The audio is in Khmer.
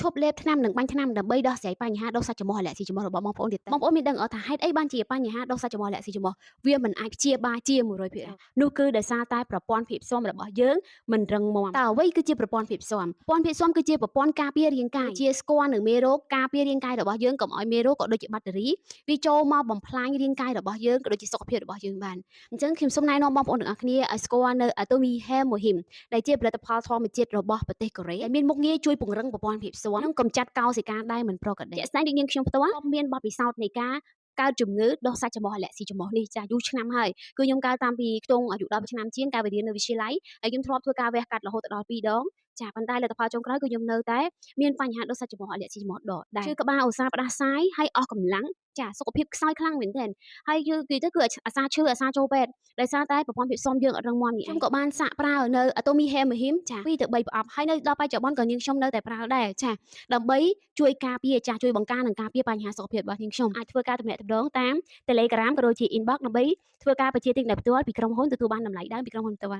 ឈប់លេបថ្នាំនិងបាញ់ថ្នាំដើម្បីដោះស្រាយបញ្ហាដុសសាច់ច្រមុះអាឡែស៊ីច្រមុះរបស់បងប្អូនទៀតទេបងប្អូនមានដឹងអត់ថាហេតុអីបានជាបញ្ហាដុសសាច់ច្រមុះអាឡែស៊ីច្រមុះវាមិនអាចព្យាបាលជា100%នោះគឺដោយសារតែប្រព័ន្ធភាពស៊ាំរបស់យើងមិនរឹងមាំតើអ្វីគឺជាប្រព័ន្ធភាពស៊ាំប្រព័ន្ធភាពស៊ាំគឺជាប្រព័ន្ធការពាររាងកាយជាស្គាល់នឹងមេរោគការពាររាងកាយរបស់យើងកុំឲ្យមេរោគក៏ដូចជាបាក់តេរីវាចូលមកបំផ្លាញរាងកាយរបស់យើងក៏ដូចជាសុខភាពរបស់យើងបានអញ្ចឹងខ្ញុំសូមណែនាំបងប្អូនទាំងអស់គ្នាឲ្យស្គាល់នៅ Atomy Hair Mohim ដែលជាផលិតផលធម្មជាតិរបស់ប្រទេសកូរ៉េដែលមានមុខងារជួយពង្រឹងប្រព័ន្ធភាពស៊ាំនិងកម្ចាត់កោសិកាដែលមិនប្រក្រតីជាក់ស្ដែងដូចនាងខ្ញុំផ្ទាល់មានបទពិសោធន៍នៃការកើតជំងឺដុសសាច់ច្រមុះអាឡែស៊ីច្រមុះនេះចាយូរឆ្នាំហើយគឺខ្ញុំកើតតាមពីខ្ទង់អាយុ10ឆ្នាំជាងកាលវិរៀននៅវិទ្យាល័យហើយខ្ញុំធ្លាប់ធ្វើការវះកាត់រហូតដល់2ដងចាប៉ុន្តែលទ្ធផលចុងក្រោយគឺខ្ញុំនៅតែមានបញ្ហាដុសសាច់ច្រមុះអាឡែស៊ីច្រមុះដដែលគឺក្បាលឧស្សាហ៍ផ្ដាសាយហើយអស់កម្លាំងចាសុខភាពខ្សោយខ្លាំងមែនទែនហើយគឺអាសាឈឺអាសាចូលពេទ្យដោយសារតែប្រព័ន្ធភាពស៊ាំយើងអត់រឹងមាំនេះខ្ញុំក៏បានសាកប្រើនៅ Atomy Hair Mohim ចា2ទៅ3ប្រអប់ហើយនៅដល់បច្ចុប្បន្នក៏នាងខ្ញុំនៅតែប្រើដែរចាដើម្បីជួយការពារចាជួយបង្ការនិងការពារបញ្ហាសុខភាពរបស់នាងខ្ញុំអាចធ្វើការទំនាក់ទំនងតាម Telegram ក៏ដូចជា Inbox ដើម្បីធ្វើការបញ្ជាទិញដោយផ្ទាល់ពីក្រុមហ៊ុនទទួលបានតម្លៃដើមពីក្រុមហ៊ុនផ្ទាល់